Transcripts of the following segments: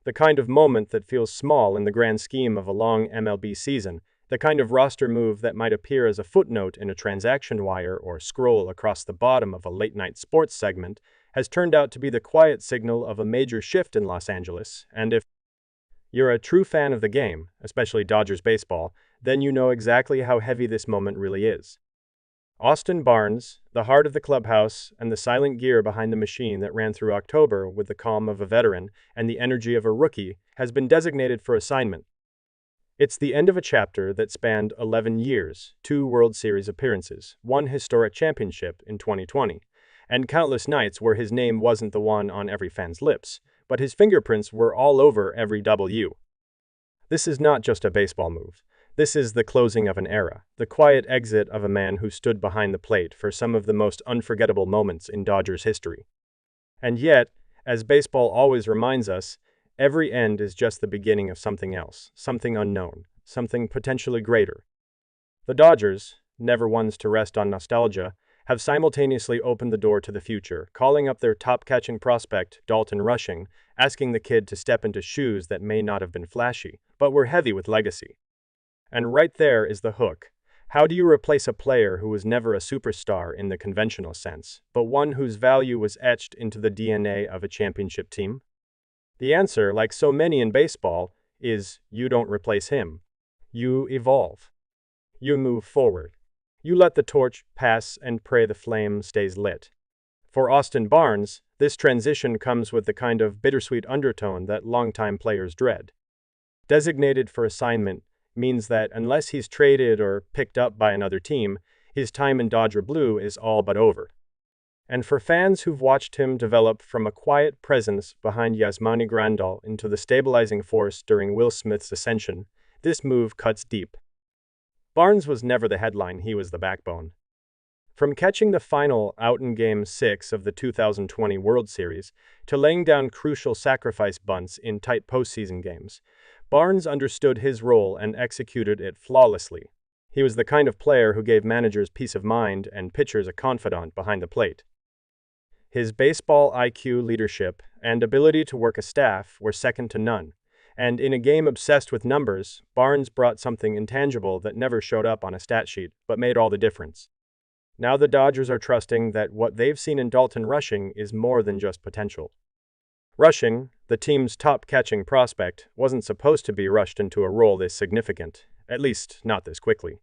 The kind of moment that feels small in the grand scheme of a long MLB season, the kind of roster move that might appear as a footnote in a transaction wire or scroll across the bottom of a late-night sports segment, has turned out to be the quiet signal of a major shift in Los Angeles, and if you're a true fan of the game, especially Dodgers baseball, then you know exactly how heavy this moment really is. Austin Barnes, the heart of the clubhouse and the silent gear behind the machine that ran through October with the calm of a veteran and the energy of a rookie, has been designated for assignment. It's the end of a chapter that spanned 11 years, 2 World Series appearances, 1 historic championship in 2020, and countless nights where his name wasn't the one on every fan's lips, but his fingerprints were all over every W. This is not just a baseball move. This is the closing of an era, the quiet exit of a man who stood behind the plate for some of the most unforgettable moments in Dodgers history. And yet, as baseball always reminds us, every end is just the beginning of something else, something unknown, something potentially greater. The Dodgers, never ones to rest on nostalgia, have simultaneously opened the door to the future, calling up their top-catching prospect, Dalton Rushing, asking the kid to step into shoes that may not have been flashy, but were heavy with legacy. And right there is the hook. How do you replace a player who was never a superstar in the conventional sense, but one whose value was etched into the DNA of a championship team? The answer, like so many in baseball, is you don't replace him. You evolve. You move forward. You let the torch pass and pray the flame stays lit. For Austin Barnes, this transition comes with the kind of bittersweet undertone that longtime players dread. Designated for assignment means that unless he's traded or picked up by another team, his time in Dodger Blue is all but over. And for fans who've watched him develop from a quiet presence behind Yasmani Grandal into the stabilizing force during Will Smith's ascension, this move cuts deep. Barnes was never the headline, he was the backbone. From catching the final out in Game 6 of the 2020 World Series to laying down crucial sacrifice bunts in tight postseason games, Barnes understood his role and executed it flawlessly. He was the kind of player who gave managers peace of mind and pitchers a confidant behind the plate. His baseball IQ, leadership, and ability to work a staff were second to none, and in a game obsessed with numbers, Barnes brought something intangible that never showed up on a stat sheet but made all the difference. Now the Dodgers are trusting that what they've seen in Dalton Rushing is more than just potential. Rushing, the team's top catching prospect, wasn't supposed to be rushed into a role this significant, at least not this quickly.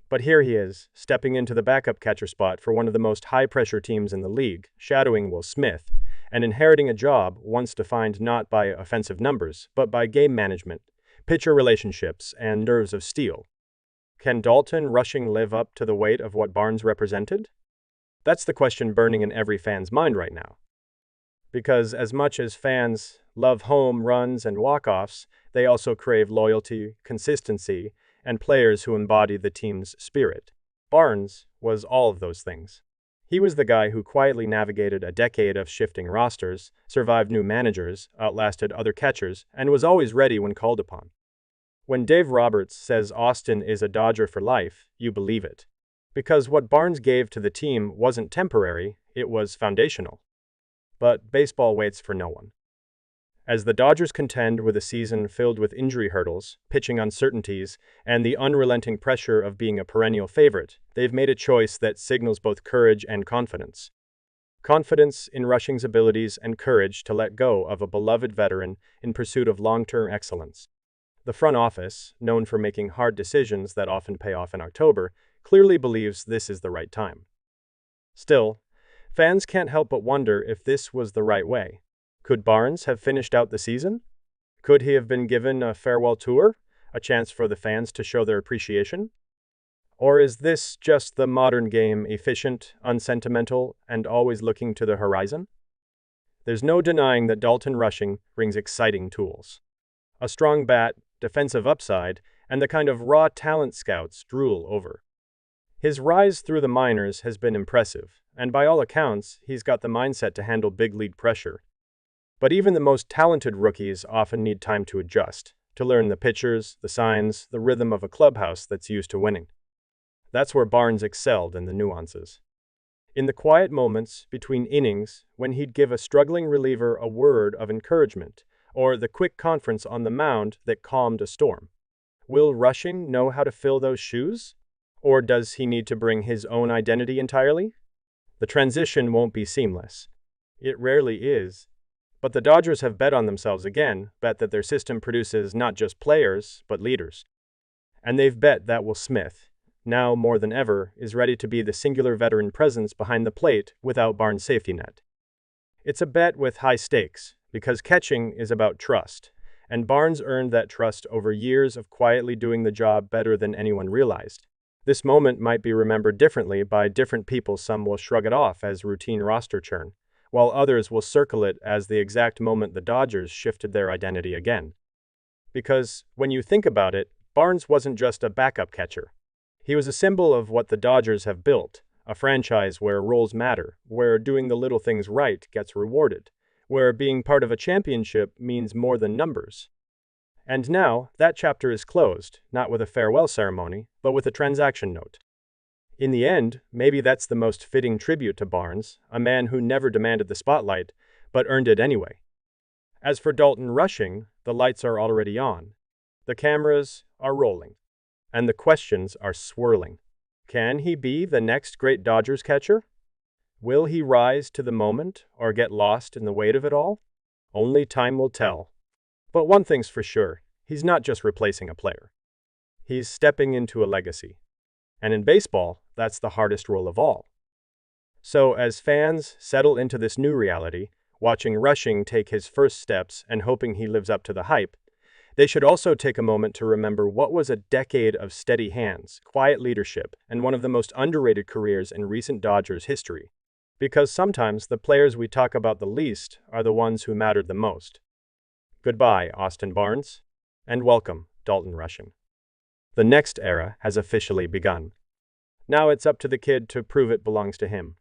But here he is, stepping into the backup catcher spot for one of the most high-pressure teams in the league, shadowing Will Smith, and inheriting a job once defined not by offensive numbers, but by game management, pitcher relationships, and nerves of steel. Can Dalton Rushing live up to the weight of what Barnes represented? That's the question burning in every fan's mind right now. Because as much as fans love home runs and walk-offs, they also crave loyalty, consistency, and players who embody the team's spirit. Barnes was all of those things. He was the guy who quietly navigated a decade of shifting rosters, survived new managers, outlasted other catchers, and was always ready when called upon. When Dave Roberts says Austin is a Dodger for life, you believe it. Because what Barnes gave to the team wasn't temporary, it was foundational. But baseball waits for no one. As the Dodgers contend with a season filled with injury hurdles, pitching uncertainties, and the unrelenting pressure of being a perennial favorite, they've made a choice that signals both courage and confidence. Confidence in Rushing's abilities and courage to let go of a beloved veteran in pursuit of long-term excellence. The front office, known for making hard decisions that often pay off in October, clearly believes this is the right time. Still, fans can't help but wonder if this was the right way. Could Barnes have finished out the season? Could he have been given a farewell tour, a chance for the fans to show their appreciation? Or is this just the modern game, efficient, unsentimental, and always looking to the horizon? There's no denying that Dalton Rushing brings exciting tools. A strong bat, defensive upside, and the kind of raw talent scouts drool over. His rise through the minors has been impressive, and by all accounts, he's got the mindset to handle big league pressure. But even the most talented rookies often need time to adjust, to learn the pitchers, the signs, the rhythm of a clubhouse that's used to winning. That's where Barnes excelled in the nuances. In the quiet moments between innings, when he'd give a struggling reliever a word of encouragement, or the quick conference on the mound that calmed a storm. Will Rushing know how to fill those shoes? Or does he need to bring his own identity entirely? The transition won't be seamless. It rarely is. But the Dodgers have bet on themselves again, bet that their system produces not just players, but leaders. And they've bet that Will Smith, now more than ever, is ready to be the singular veteran presence behind the plate without Barnes' safety net. It's a bet with high stakes, because catching is about trust, and Barnes earned that trust over years of quietly doing the job better than anyone realized. This moment might be remembered differently by different people. Some will shrug it off as routine roster churn, while others will circle it as the exact moment the Dodgers shifted their identity again. Because, when you think about it, Barnes wasn't just a backup catcher. He was a symbol of what the Dodgers have built, a franchise where roles matter, where doing the little things right gets rewarded, where being part of a championship means more than numbers. And now, that chapter is closed, not with a farewell ceremony, but with a transaction note. In the end, maybe that's the most fitting tribute to Barnes, a man who never demanded the spotlight, but earned it anyway. As for Dalton Rushing, the lights are already on. The cameras are rolling. And the questions are swirling. Can he be the next great Dodgers catcher? Will he rise to the moment or get lost in the weight of it all? Only time will tell. But one thing's for sure, he's not just replacing a player. He's stepping into a legacy. And in baseball, that's the hardest role of all. So as fans settle into this new reality, watching Rushing take his first steps and hoping he lives up to the hype, they should also take a moment to remember what was a decade of steady hands, quiet leadership, and one of the most underrated careers in recent Dodgers history. Because sometimes the players we talk about the least are the ones who mattered the most. Goodbye, Austin Barnes, and welcome, Dalton Rushing. The next era has officially begun. Now it's up to the kid to prove it belongs to him.